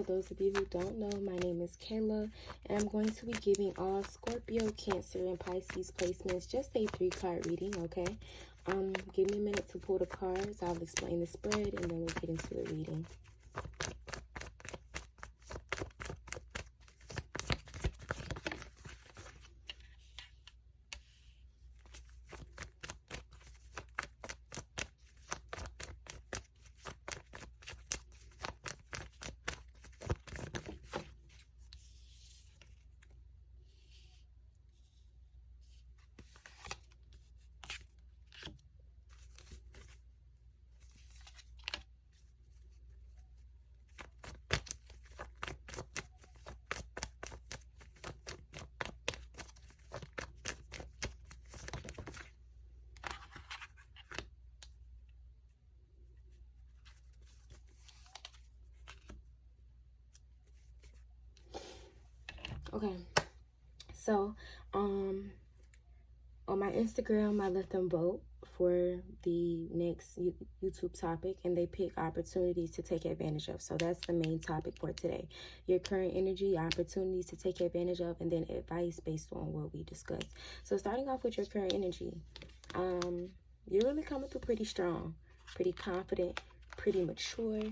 For those of you who don't know, my name is Kayla, and I'm going to be giving all Scorpio, Cancer, and Pisces placements just a 3-card reading, okay? Give me a minute to pull the cards. I'll explain the spread, and then we'll get into the reading. Okay, so on my Instagram, I let them vote for the next YouTube topic, and they pick opportunities to take advantage of. So that's the main topic for today: your current energy, opportunities to take advantage of, and then advice based on what we discussed. So starting off with your current energy, you're really coming through pretty strong, pretty confident, pretty mature,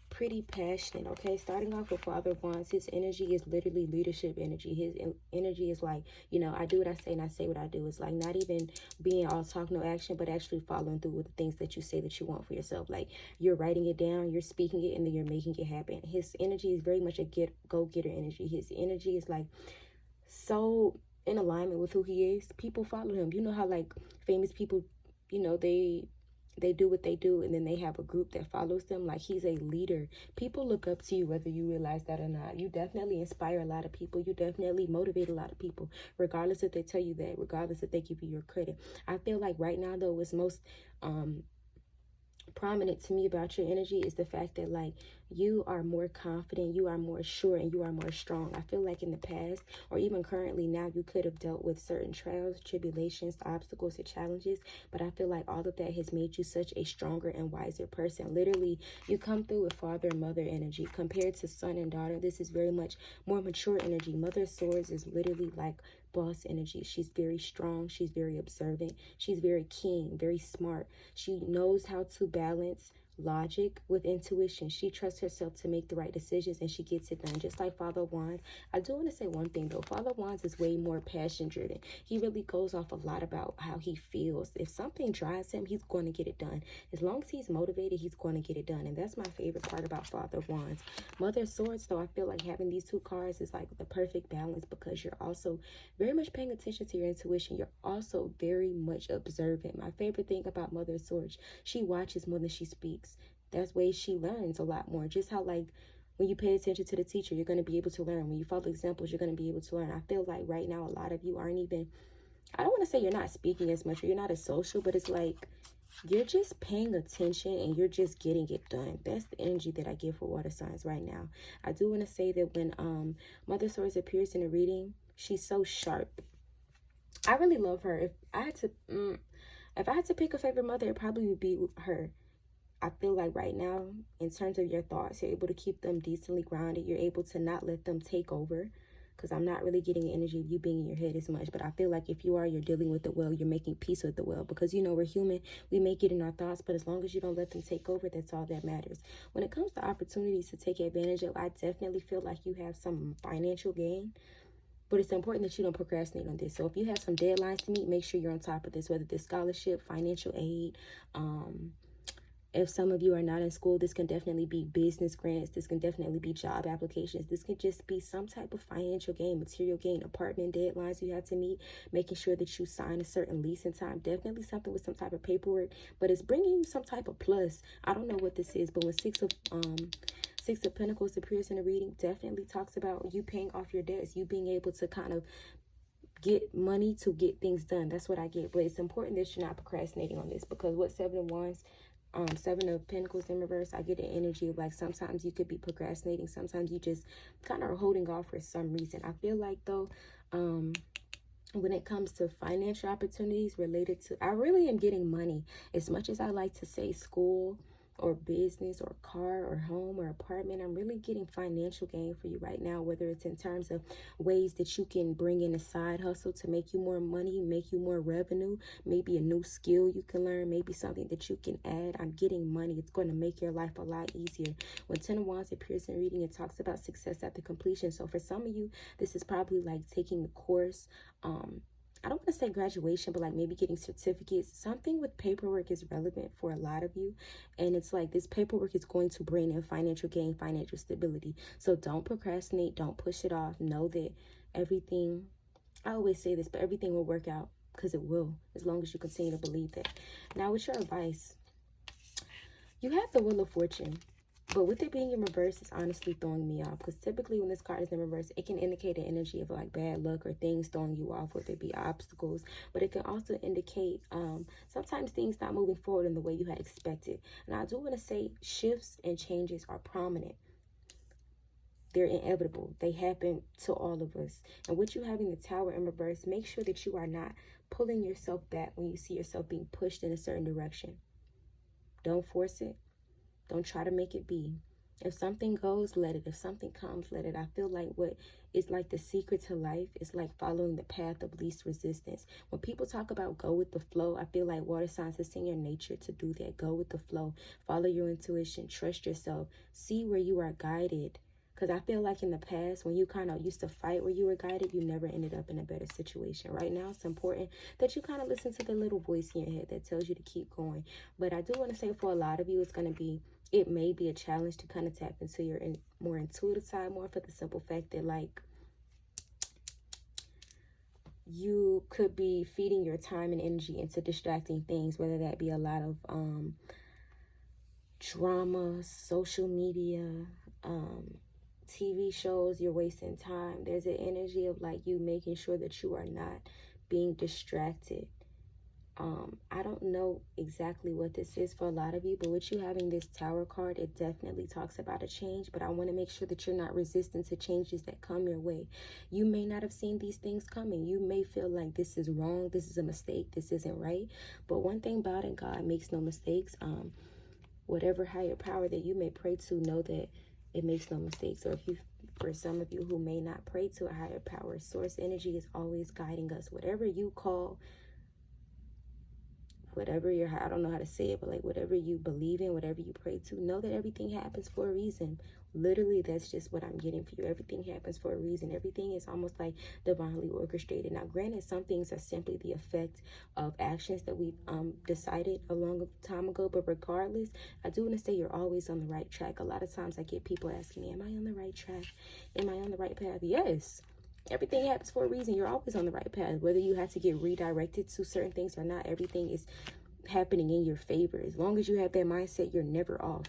pretty passionate, okay? Starting off with Father of Wands, his energy is literally leadership energy. His energy is like, you know, I do what I say and I say what I do. It's like not even being all talk, no action, but actually following through with the things that you say that you want for yourself. Like you're writing it down, you're speaking it, and then you're making it happen. His energy is very much a go-getter energy. His energy is like so in alignment with who he is. People follow him. You know how like famous people, you know, they do what they do, and then they have a group that follows them. Like he's a leader. People look up to you whether you realize that or not. You definitely inspire a lot of people. You definitely motivate a lot of people, regardless if they tell you that, regardless if they give you your credit. I feel like right now though, what's most prominent to me about your energy is the fact that like you are more confident, you are more sure, and you are more strong. I feel like in the past or even currently now, you could have dealt with certain trials, tribulations, obstacles, and challenges, but I feel like all of that has made you such a stronger and wiser person. Literally, you come through with father and mother energy. Compared to son and daughter, this is very much more mature energy. Mother of Swords is literally like boss energy. She's very strong, she's very observant, she's very keen, very smart. She knows how to balance logic with intuition. She trusts herself to make the right decisions, and she gets it done. Just like Father of Wands. I do want to say one thing though. Father of Wands is way more passion driven. He really goes off a lot about how he feels. If something drives him, he's going to get it done. As long as he's motivated, he's going to get it done. And that's my favorite part about Father of Wands. Mother of Swords though, I feel like having these two cards is like the perfect balance, because you're also very much paying attention to your intuition. You're also very much observant. My favorite thing about Mother of Swords, she watches more than she speaks. That's way she learns a lot more. Just how like when you pay attention to the teacher, you're going to be able to learn. When you follow examples, you're going to be able to learn. I feel like right now a lot of you aren't even, I don't want to say you're not speaking as much or you're not as social, but it's like you're just paying attention and you're just getting it done. That's the energy that I give for water signs right now. I do want to say that when Mother Swords appears in a reading, she's so sharp. I really love her. If I had to pick a favorite mother, it probably would be her. I feel like right now, in terms of your thoughts, you're able to keep them decently grounded. You're able to not let them take over, because I'm not really getting the energy of you being in your head as much. But I feel like if you are, you're dealing with the well. You're making peace with the well, because, you know, we're human. We may get in our thoughts, but as long as you don't let them take over, that's all that matters. When it comes to opportunities to take advantage of, I definitely feel like you have some financial gain. But it's important that you don't procrastinate on this. So if you have some deadlines to meet, make sure you're on top of this, whether it's scholarship, financial aid, if some of you are not in school, this can definitely be business grants. This can definitely be job applications. This could just be some type of financial gain, material gain, apartment deadlines you have to meet, making sure that you sign a certain lease in time. Definitely something with some type of paperwork, but it's bringing you some type of plus. I don't know what this is, but when Six of Pentacles appears in a reading, definitely talks about you paying off your debts, you being able to kind of get money to get things done. That's what I get. But it's important that you're not procrastinating on this, because what Seven of Wands, Seven of Pentacles in reverse, I get an energy of like sometimes you could be procrastinating, sometimes you just kind of are holding off for some reason. I feel like though, when it comes to financial opportunities related to, I really am getting money. As much as I like to say school, or business or car or home or apartment. I'm really getting financial gain for you right now, whether it's in terms of ways that you can bring in a side hustle to make you more money, make you more revenue, maybe a new skill you can learn, maybe something that you can add. I'm getting money. It's going to make your life a lot easier. When 10 of Wands appears in reading, it talks about success after completion. So for some of you, this is probably like taking a course, I don't want to say graduation, but like maybe getting certificates. Something with paperwork is relevant for a lot of you. And it's like this paperwork is going to bring in financial gain, financial stability. So don't procrastinate. Don't push it off. Know that everything, I always say this, but everything will work out, because it will, as long as you continue to believe that. Now, with your advice, you have the Wheel of Fortune. But with it being in reverse, it's honestly throwing me off. Because typically when this card is in reverse, it can indicate an energy of like bad luck or things throwing you off, whether it be obstacles. But it can also indicate sometimes things not moving forward in the way you had expected. And I do want to say shifts and changes are prominent. They're inevitable. They happen to all of us. And with you having the Tower in reverse, make sure that you are not pulling yourself back when you see yourself being pushed in a certain direction. Don't force it. Don't try to make it be. If something goes, let it. If something comes, let it. I feel like what is like the secret to life is like following the path of least resistance. When people talk about go with the flow, I feel like water signs, it's in your nature to do that. Go with the flow. Follow your intuition. Trust yourself. See where you are guided. Because I feel like in the past, when you kind of used to fight where you were guided, you never ended up in a better situation. Right now, it's important that you kind of listen to the little voice in your head that tells you to keep going. But I do want to say for a lot of you, it's going to be, it may be a challenge to kind of tap into your more intuitive side more, for the simple fact that like you could be feeding your time and energy into distracting things, whether that be a lot of drama, social media, TV shows. You're wasting time. There's an energy of like you making sure that you are not being distracted. I don't know exactly what this is for a lot of you, but with you having this Tower card, it definitely talks about a change. But I want to make sure that you're not resistant to changes that come your way. You may not have seen these things coming. You may feel like this is wrong, this is a mistake, this isn't right. But one thing about it, God makes no mistakes. Whatever higher power that you may pray to, know that it makes no mistakes. So if you, for some of you who may not pray to a higher power, source energy is always guiding us. Whatever you call, whatever your, I don't know how to say it, but like whatever you believe in, whatever you pray to, know that everything happens for a reason. Literally, that's just what I'm getting for you. Everything happens for a reason. Everything is almost like divinely orchestrated. Now, granted, some things are simply the effect of actions that we've decided a long time ago. But regardless, I do want to say you're always on the right track. A lot of times I get people asking me, am I on the right track? Am I on the right path? Yes. Everything happens for a reason. You're always on the right path. Whether you have to get redirected to certain things or not, everything is happening in your favor. As long as you have that mindset, you're never off.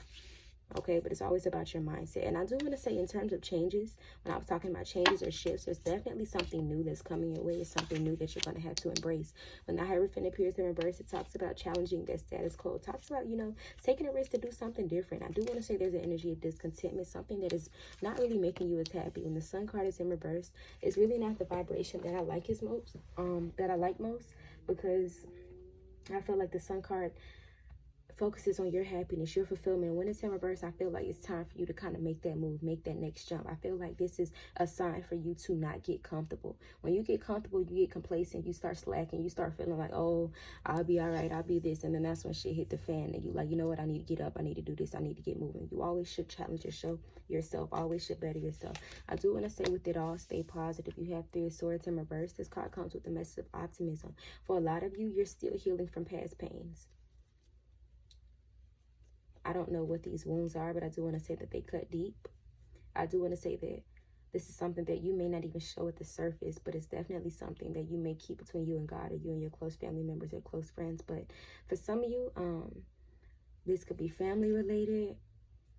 Okay, but it's always about your mindset. And I do want to say, in terms of changes, when I was talking about changes or shifts, there's definitely something new that's coming your way. It's something new that you're going to have to embrace. When the Hierophant appears in reverse, it talks about challenging that status quo. It talks about, you know, taking a risk to do something different. I do want to say there's an energy of discontentment, something that is not really making you as happy. When the Sun card is in reverse, it's really not the vibration that I like most, because I feel like the Sun card focuses on your happiness, your fulfillment. When it's in reverse, I feel like it's time for you to kind of make that move, make that next jump. I feel like this is a sign for you to not get comfortable. When you get comfortable, you get complacent, you start slacking, you start feeling like, oh, I'll be all right, I'll be this. And then that's when shit hit the fan and you like, you know what, I need to get up, I need to do this, I need to get moving. You always should challenge yourself, always should better yourself. I do want to say with it all, stay positive. You have 3 of Swords in reverse. This card comes with the message of optimism. For a lot of you, you're still healing from past pains. I don't know what these wounds are, but I do want to say that they cut deep. I do want to say that this is something that you may not even show at the surface, but it's definitely something that you may keep between you and God, or you and your close family members or close friends. But for some of you, this could be family related,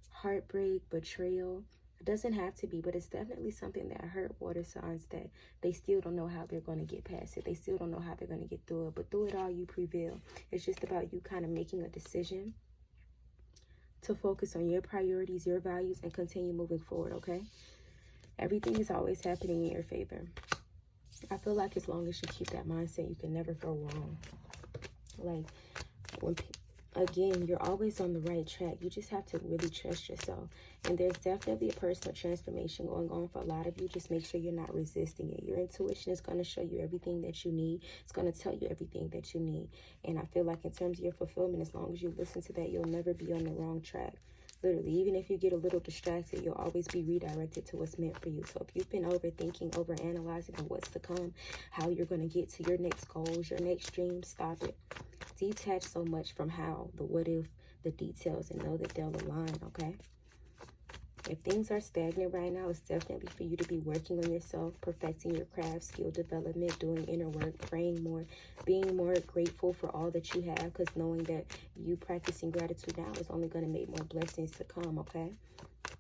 heartbreak, betrayal. It doesn't have to be, but it's definitely something that hurt water signs that they still don't know how they're going to get past it. They still don't know how they're going to get through it. But through it all, you prevail. It's just about you kind of making a decision to focus on your priorities, your values, and continue moving forward, okay? Everything is always happening in your favor. I feel like as long as you keep that mindset, you can never go wrong. Like, Again, you're always on the right track. You just have to really trust yourself. And there's definitely a personal transformation going on for a lot of you. Just make sure you're not resisting it. Your intuition is going to show you everything that you need. It's going to tell you everything that you need. And I feel like in terms of your fulfillment, as long as you listen to that, you'll never be on the wrong track. Literally, even if you get a little distracted, you'll always be redirected to what's meant for you. So if you've been overthinking, overanalyzing on what's to come, how you're going to get to your next goals, your next dreams, stop it. Detach so much from how, the what if, the details, and know that they'll align, okay? If things are stagnant right now, it's definitely for you to be working on yourself, perfecting your craft, skill development, doing inner work, praying more, being more grateful for all that you have, because knowing that you practicing gratitude now is only going to make more blessings to come, okay?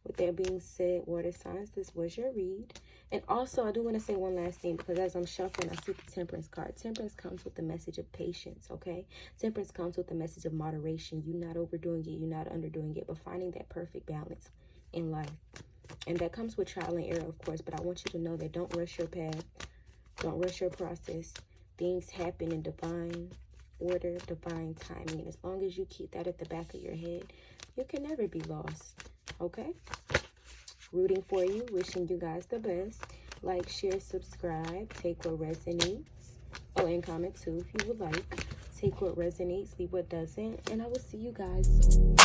With that being said, water signs, this was your read. And also, I do want to say one last thing, because as I'm shuffling, I see the Temperance card. Temperance comes with the message of patience, okay? Temperance comes with the message of moderation. You're not overdoing it, you're not underdoing it, but finding that perfect balance in life. And that comes with trial and error, of course, but I want you to know that don't rush your path. Don't rush your process. Things happen in divine order, divine timing. And as long as you keep that at the back of your head, you can never be lost, okay? Rooting for you, wishing you guys the best. Like, share, subscribe, take what resonates. Oh, and comment too if you would like. Take what resonates, leave what doesn't. And I will see you guys soon.